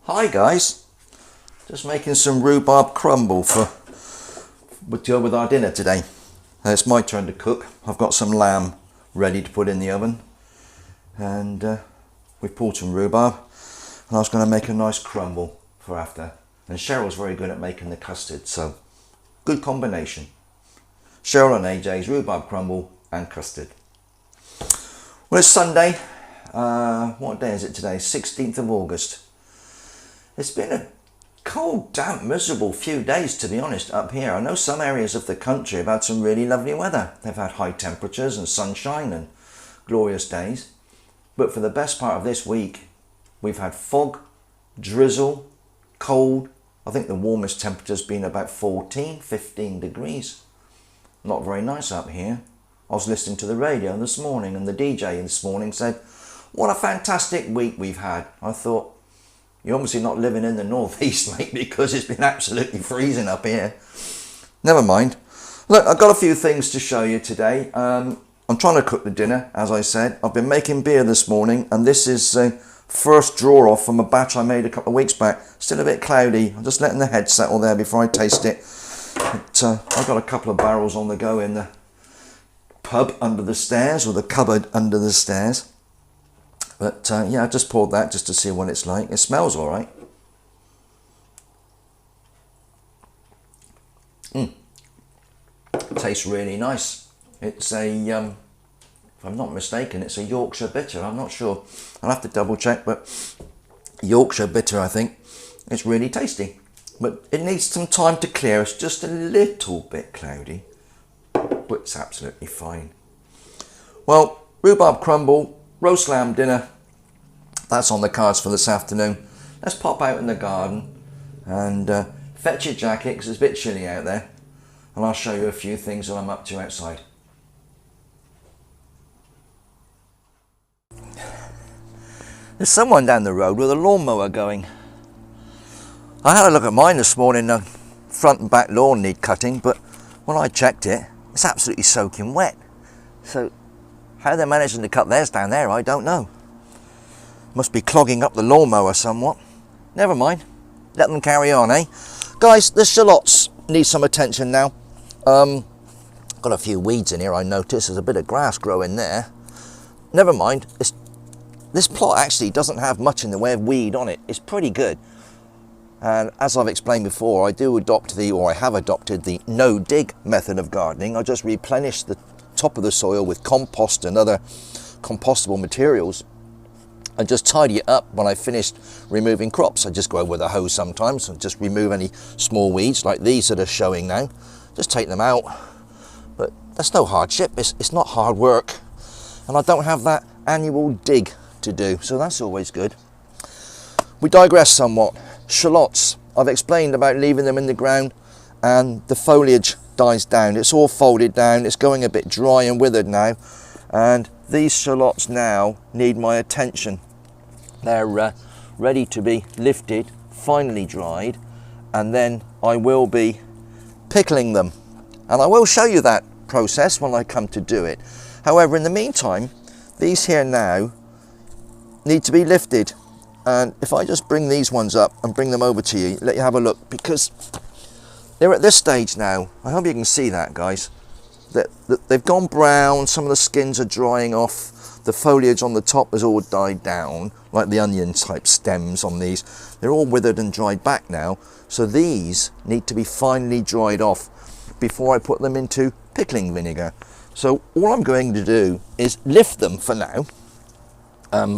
Hi guys, just making some rhubarb crumble with our dinner today. It's my turn to cook. I've got some lamb ready to put in the oven, and we've pulled some rhubarb, and I was going to make a nice crumble for after. And Cheryl's very good at making the custard, so good combination. Cheryl and AJ's rhubarb crumble and custard. Well, it's Sunday. What day is it today? 16th of August. It's been a cold, damp, miserable few days, to be honest, up here. I know some areas of the country have had some really lovely weather. They've had high temperatures and sunshine and glorious days. But for the best part of this week, we've had fog, drizzle, cold. I think the warmest temperature's been about 14, 15 degrees. Not very nice up here. I was listening to the radio this morning, and the DJ this morning said, "What a fantastic week we've had." I thought, you're obviously not living in the northeast, mate, because it's been absolutely freezing up here. Never mind. Look, I've got a few things to show you today. I'm trying to cook the dinner, as I said. I've been making beer this morning, and this is a first draw off from a batch I made a couple of weeks back. Still a bit cloudy. I'm just letting the head settle there before I taste it. But, I've got a couple of barrels on the go in the pub under the stairs, or the cupboard under the stairs. But yeah, I just poured that just to see what it's like. It smells all right. Tastes really nice. It's a, if I'm not mistaken, it's a Yorkshire bitter. I'm not sure. I'll have to double check, but Yorkshire bitter, I think. It's really tasty. But it needs some time to clear. It's just a little bit cloudy, but it's absolutely fine. Well, rhubarb crumble, roast lamb dinner, that's on the cards for this afternoon. Let's pop out in the garden and fetch your jacket because it's a bit chilly out there, and I'll show you a few things that I'm up to outside. There's someone down the road with a lawnmower going. I had a look at mine this morning. The front and back lawn need cutting, but when I checked it, it's absolutely soaking wet. So how they're managing to cut theirs down there, I don't know. Must be clogging up the lawnmower somewhat. Never mind. Let them carry on, eh? Guys, the shallots need some attention now. Got a few weeds in here, I noticed. There's a bit of grass growing there. Never mind. This plot actually doesn't have much in the way of weed on it. It's pretty good. And as I've explained before, I have adopted the no-dig method of gardening. I just replenish the top of the soil with compost and other compostable materials and just tidy it up when I've finished removing crops. I just go over with a hose sometimes and just remove any small weeds like these that are showing now. Just take them out. But that's no hardship. It's not hard work. And I don't have that annual dig to do, so that's always good. We digress somewhat. Shallots. I've explained about leaving them in the ground and the foliage dies down. It's all folded down. It's going a bit dry and withered now. And these shallots now need my attention. They're ready to be lifted, finally dried, and then I will be pickling them. And I will show you that process when I come to do it. However, in the meantime, these here now need to be lifted. And if I just bring these ones up and bring them over to you, let you have a look, because they're at this stage now. I hope you can see that, guys. They've gone brown, some of the skins are drying off, the foliage on the top has all died down, like the onion type stems on these. They're all withered and dried back now, so these need to be finely dried off before I put them into pickling vinegar. So all I'm going to do is lift them for now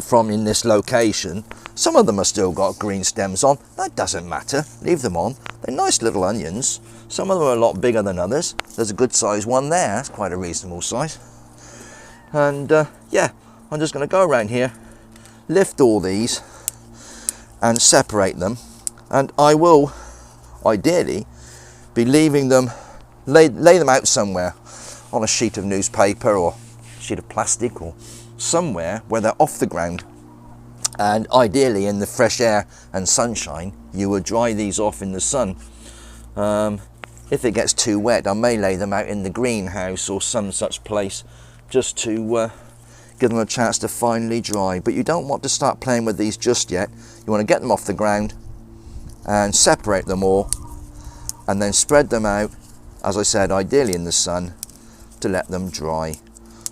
from in this location. Some of them have still got green stems on. That doesn't matter, leave them on. They're nice little onions. Some of them are a lot bigger than others. There's a good size one there, that's quite a reasonable size. And yeah, I'm just going to go around here, lift all these and separate them, and I will ideally be leaving them, lay them out somewhere on a sheet of newspaper or a sheet of plastic or somewhere where they're off the ground, and ideally in the fresh air and sunshine. You would dry these off in the sun. If it gets too wet, I may lay them out in the greenhouse or some such place just to give them a chance to finally dry. But you don't want to start playing with these just yet. You want to get them off the ground and separate them all, and then spread them out, as I said, ideally in the sun, to let them dry.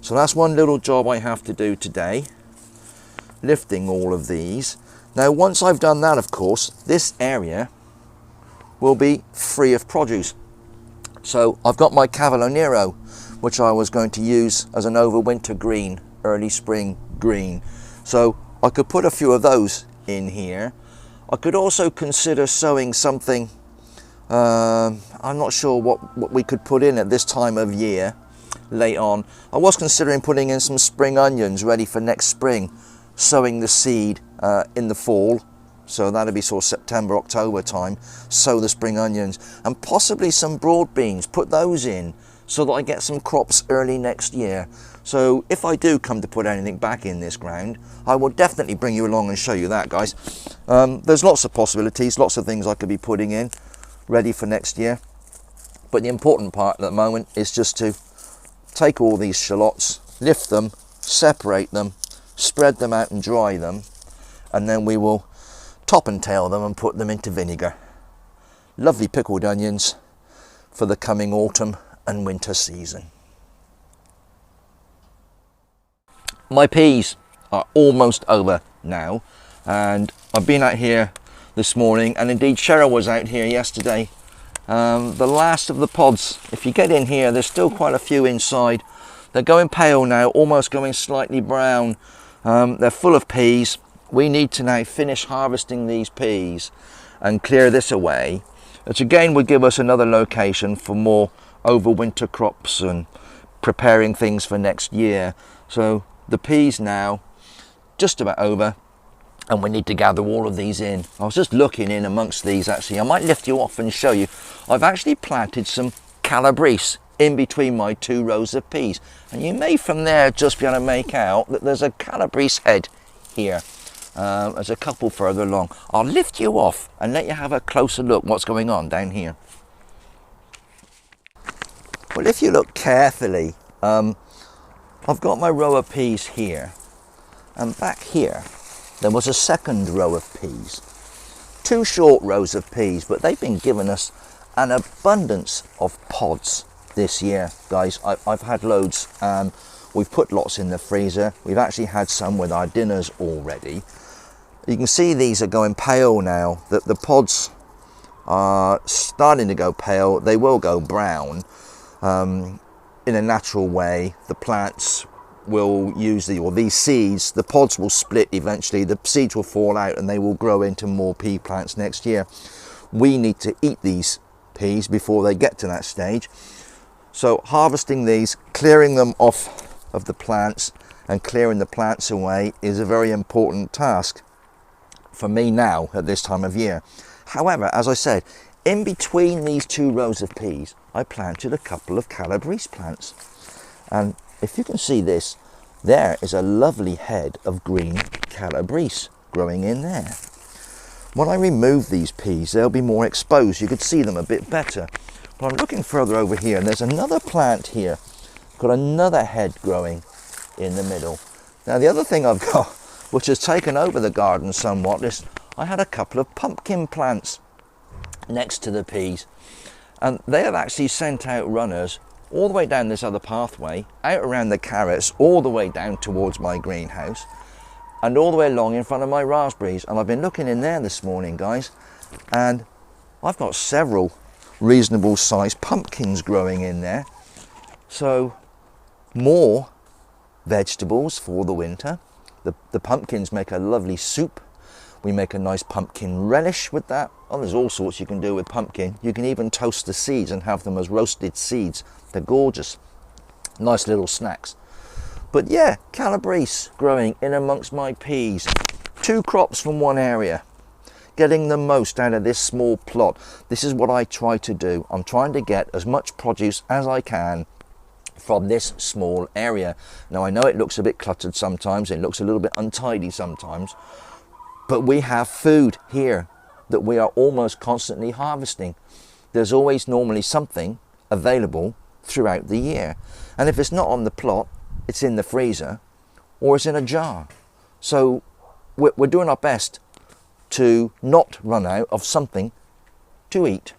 So that's one little job I have to do today, lifting all of these. Now once I've done that, of course, this area will be free of produce. So I've got my Cavolo Nero, which I was going to use as an overwinter green, early spring green. So I could put a few of those in here. I could also consider sowing something, I'm not sure what we could put in at this time of year, late on. I was considering putting in some spring onions ready for next spring, sowing the seed in the fall. So that'll be sort of September, October time, sow the spring onions, and possibly some broad beans, put those in so that I get some crops early next year. So if I do come to put anything back in this ground, I will definitely bring you along and show you that, guys. There's lots of possibilities, lots of things I could be putting in, ready for next year. But the important part at the moment is just to take all these shallots, lift them, separate them, spread them out and dry them, and then we will top and tail them and put them into vinegar. Lovely pickled onions for the coming autumn and winter season. My peas are almost over now, and I've been out here this morning, and indeed Cheryl was out here yesterday. The last of the pods, if you get in here, there's still quite a few inside. They're going pale now, almost going slightly brown. They're full of peas. We need to now finish harvesting these peas and clear this away, which again would give us another location for more overwinter crops and preparing things for next year. So the peas now just about over, and we need to gather all of these in. I was just looking in amongst these actually. I might lift you off and show you. I've actually planted some calabrese in between my two rows of peas, and you may from there just be able to make out that there's a calabrese head here. There's a couple further along. I'll lift you off and let you have a closer look what's going on down here. Well, if you look carefully, I've got my row of peas here, and back here there was a second row of peas. Two short rows of peas, but they've been giving us an abundance of pods this year, guys. I've had loads. We've put lots in the freezer. We've actually had some with our dinners already. You can see these are going pale now. The pods are starting to go pale. They will go brown in a natural way. The plants will use these seeds. The pods will split eventually. The seeds will fall out and they will grow into more pea plants next year. We need to eat these peas before they get to that stage. So harvesting these, clearing them off of the plants and clearing the plants away is a very important task for me now at this time of year. However, as I said, in between these two rows of peas, I planted a couple of calabrese plants. And if you can see this, there is a lovely head of green calabrese growing in there. When I remove these peas, they'll be more exposed. You could see them a bit better. But I'm looking further over here, and there's another plant here, got another head growing in the middle. Now the other thing I've got, which has taken over the garden somewhat, is I had a couple of pumpkin plants next to the peas, and they have actually sent out runners all the way down this other pathway, out around the carrots, all the way down towards my greenhouse, and all the way along in front of my raspberries. And I've been looking in there this morning, guys, and I've got several reasonable sized pumpkins growing in there. So more vegetables for the winter. The pumpkins make a lovely soup. We make a nice pumpkin relish with that. Oh, there's all sorts you can do with pumpkin. You can even toast the seeds and have them as roasted seeds. They're gorgeous. Nice little snacks. But yeah, calabrese growing in amongst my peas. Two crops from one area. Getting the most out of this small plot. This is what I try to do. I'm trying to get as much produce as I can from this small area. Now I know it looks a bit cluttered sometimes, it looks a little bit untidy sometimes, but we have food here that we are almost constantly harvesting. There's always normally something available throughout the year, and if it's not on the plot, it's in the freezer, or it's in a jar. So we're doing our best to not run out of something to eat.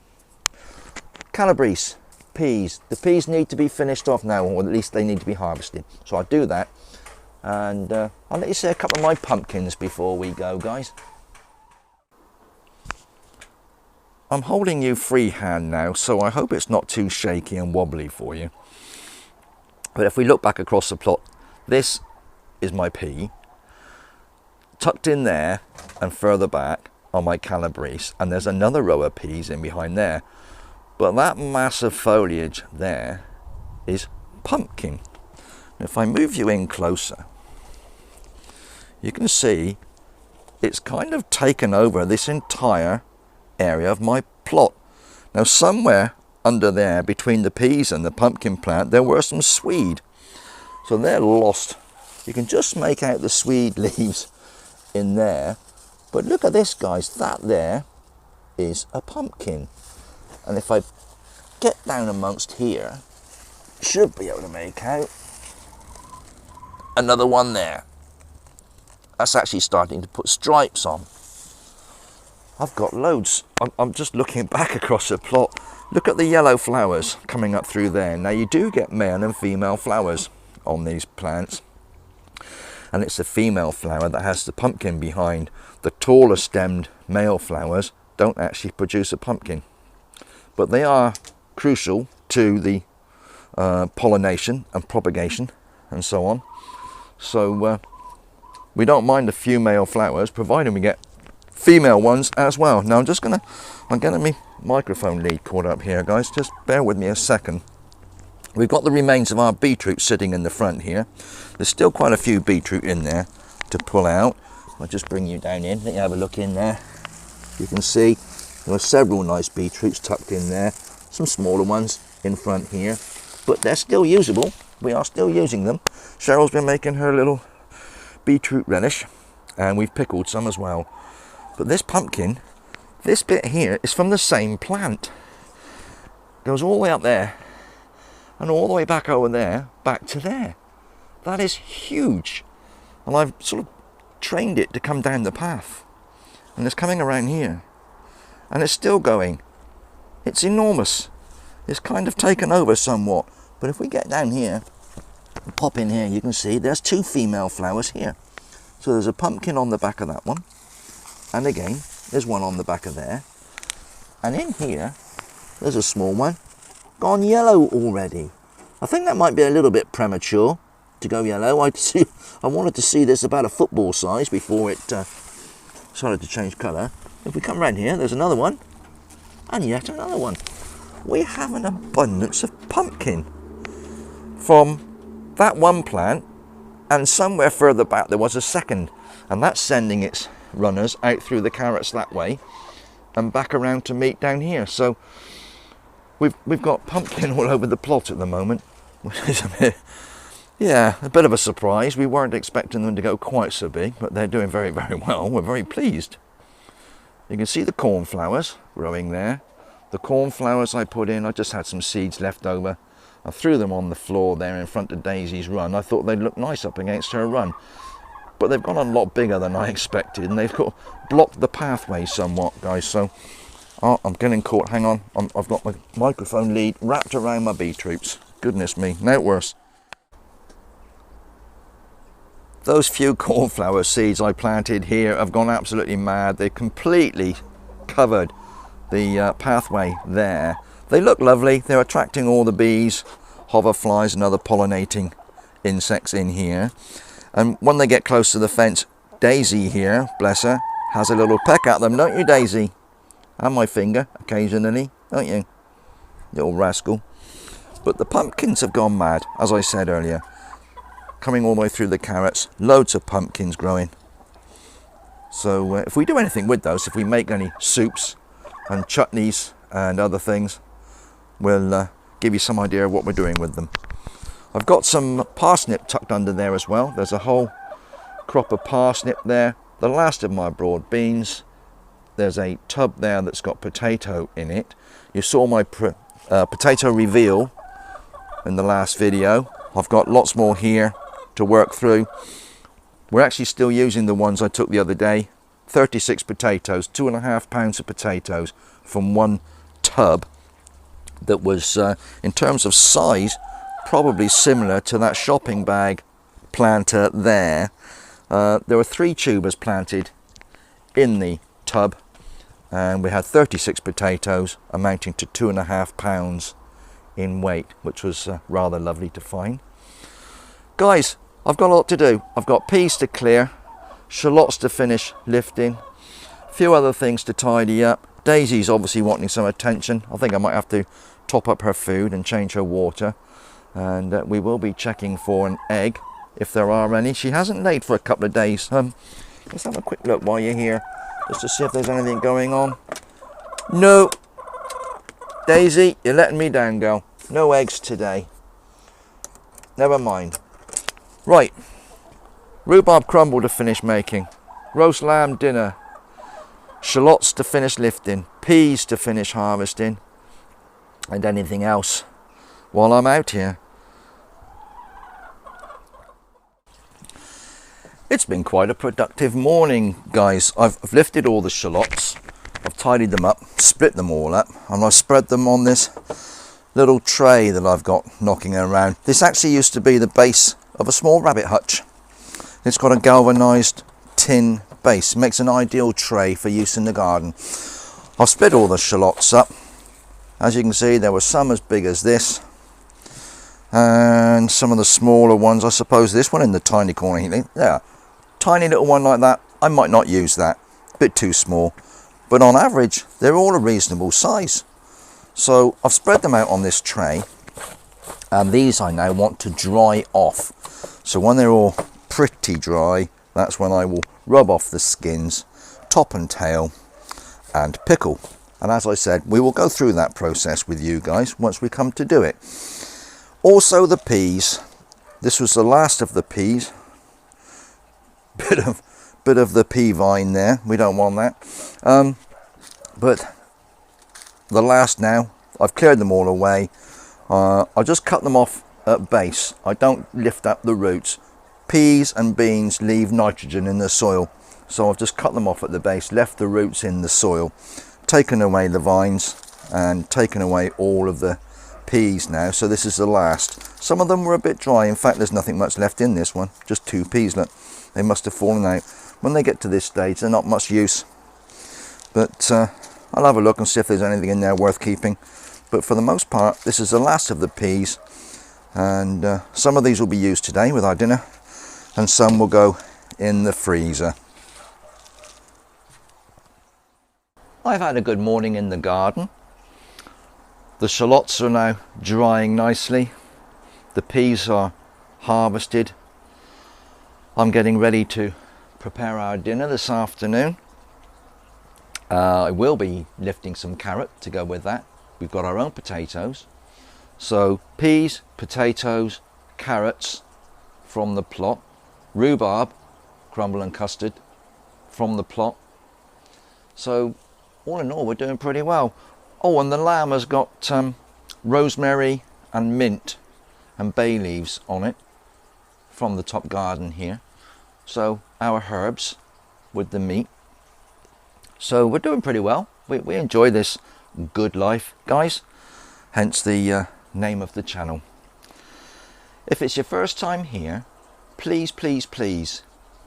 Calabrese, peas. The peas need to be finished off now, or at least they need to be harvested. So I'll do that, and I'll let you see a couple of my pumpkins before we go, guys. I'm holding you freehand now, so I hope it's not too shaky and wobbly for you. But if we look back across the plot, this is my pea. Tucked in there and further back are my calabrese, and there's another row of peas in behind there. But that massive foliage there is pumpkin. If I move you in closer, you can see it's kind of taken over this entire area of my plot. Now somewhere under there between the peas and the pumpkin plant there were some swede, so they're lost. You can just make out the swede leaves in there, but look at this, guys, that there is a pumpkin. And if I get down amongst here, should be able to make out another one there. That's actually starting to put stripes on. I've got loads. I'm just looking back across the plot. Look at the yellow flowers coming up through there. Now you do get male and female flowers on these plants, and it's the female flower that has the pumpkin behind. The taller stemmed male flowers don't actually produce a pumpkin, but they are crucial to the pollination and propagation and so on. So we don't mind the few male flowers, providing we get female ones as well. Now I'm getting my microphone lead caught up here, guys. Just bear with me a second. We've got the remains of our beetroot sitting in the front here. There's still quite a few beetroot in there to pull out. I'll just bring you down in, let you have a look in there. You can see there are several nice beetroots tucked in there. Some smaller ones in front here, but they're still usable. We are still using them. Cheryl's been making her little beetroot relish, and we've pickled some as well. But this pumpkin, this bit here, is from the same plant. Goes all the way up there and all the way back over there, back to there. That is huge. And I've sort of trained it to come down the path, and it's coming around here, and it's still going. It's enormous. It's kind of taken over somewhat, but if we get down here and pop in here, you can see there's two female flowers here. So there's a pumpkin on the back of that one, and again there's one on the back of there, and in here there's a small one gone yellow already. I think that might be a little bit premature to go yellow. I wanted to see this about a football size before it started to change colour. If we come around here, there's another one, and yet another one. We have an abundance of pumpkin from that one plant, and somewhere further back there was a second, and that's sending its runners out through the carrots that way and back around to meet down here. So we've got pumpkin all over the plot at the moment, which is a bit of a surprise. We weren't expecting them to go quite so big, but they're doing very, very well. We're very pleased. You can see the cornflowers growing there. The cornflowers I put in, I just had some seeds left over. I threw them on the floor there in front of Daisy's run. I thought they'd look nice up against her run, but they've gone a lot bigger than I expected, and they've blocked the pathway somewhat, guys. So I'm getting caught. Hang on, I've got my microphone lead wrapped around my beetroots. Goodness me, now worse. Those few cornflower seeds I planted here have gone absolutely mad. They've completely covered the pathway there. They look lovely. They're attracting all the bees, hoverflies and other pollinating insects in here. And when they get close to the fence, Daisy here, bless her, has a little peck at them, don't you, Daisy? And my finger occasionally, don't you, little rascal? But the pumpkins have gone mad, as I said earlier. Coming all the way through the carrots, loads of pumpkins growing. So if we do anything with those, if we make any soups and chutneys and other things, we'll give you some idea of what we're doing with them. I've got some parsnip tucked under there as well. There's a whole crop of parsnip there, the last of my broad beans. There's a tub there that's got potato in it. You saw my potato reveal in the last video. I've got lots more here to work through. We're actually still using the ones I took the other day. 36 potatoes, 2.5 pounds of potatoes from one tub that was, in terms of size, probably similar to that shopping bag planter there. There were 3 tubers planted in the tub, and we had 36 potatoes amounting to 2.5 pounds in weight, which was rather lovely to find. Guys, I've got a lot to do. I've got peas to clear, shallots to finish lifting, a few other things to tidy up. Daisy's obviously wanting some attention. I think I might have to top up her food and change her water, and we will be checking for an egg if there are any. She hasn't laid for a couple of days. Let's have a quick look while you're here, just to see if there's anything going on. No, Daisy, you're letting me down, girl. No eggs today. Never mind. Right, rhubarb crumble to finish making, roast lamb dinner, shallots to finish lifting, peas to finish harvesting, and anything else while I'm out here. It's been quite a productive morning, guys. I've lifted all the shallots, I've tidied them up, split them all up, and I've spread them on this little tray that I've got knocking around. This actually used to be the base of a small rabbit hutch. It's got a galvanized tin base. It makes an ideal tray for use in the garden. I've split all the shallots up. As you can see, there were some as big as this, and some of the smaller ones. I suppose this one in the tiny corner here, yeah, tiny little one like that, I might not use that, a bit too small, but on average they're all a reasonable size. So I've spread them out on this tray, and these I now want to dry off. So when they're all pretty dry, that's when I will rub off the skins, top and tail, and pickle. And as I said, we will go through that process with you guys once we come to do it. Also the peas. This was the last of the peas. Bit of the pea vine there. We don't want that. But the last now. I've cleared them all away. I just cut them off at base. I don't lift up the roots. Peas and beans leave nitrogen in the soil, so I've just cut them off at the base, left the roots in the soil, taken away the vines, and taken away all of the peas now. So this is the last. Some of them were a bit dry. In fact, there's nothing much left in this one, just 2 peas. Look, they must have fallen out. When they get to this stage, they're not much use, but I'll have a look and see if there's anything in there worth keeping. But for the most part, this is the last of the peas, and some of these will be used today with our dinner, and some will go in the freezer. I've had a good morning in the garden. The shallots are now drying nicely. The peas are harvested. I'm getting ready to prepare our dinner this afternoon. I will be lifting some carrot to go with that. We've got our own potatoes. So peas, potatoes, carrots from the plot, rhubarb, crumble and custard from the plot. So all in all, we're doing pretty well. Oh, and the lamb has got rosemary and mint and bay leaves on it from the top garden here. So our herbs with the meat. So we're doing pretty well. We enjoy this good life, guys. Hence the name of the channel. If it's your first time here, please, please, please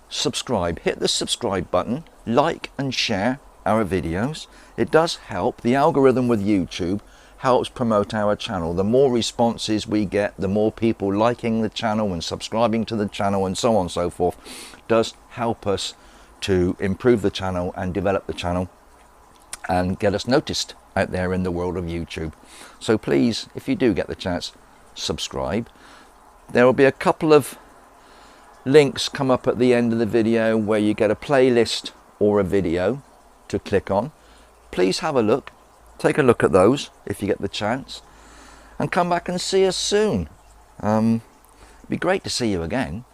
subscribe. Hit the subscribe button, like and share our videos. It does help. The algorithm with YouTube helps promote our channel. The more responses we get, the more people liking the channel and subscribing to the channel and so on and so forth, does help us to improve the channel and develop the channel and get us noticed out there in the world of YouTube. So please, if you do get the chance, subscribe. There will be a couple of links come up at the end of the video where you get a playlist or a video to click on. Please have a look, take a look at those if you get the chance, and come back and see us soon. It'd be great to see you again.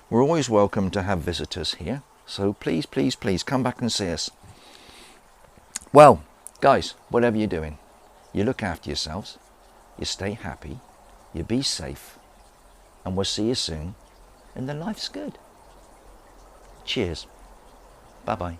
We're always welcome to have visitors here, so please, please, please come back and see us. Well, guys, whatever you're doing, you look after yourselves, you stay happy, you be safe, and we'll see you soon in the Life's Good. Cheers. Bye bye.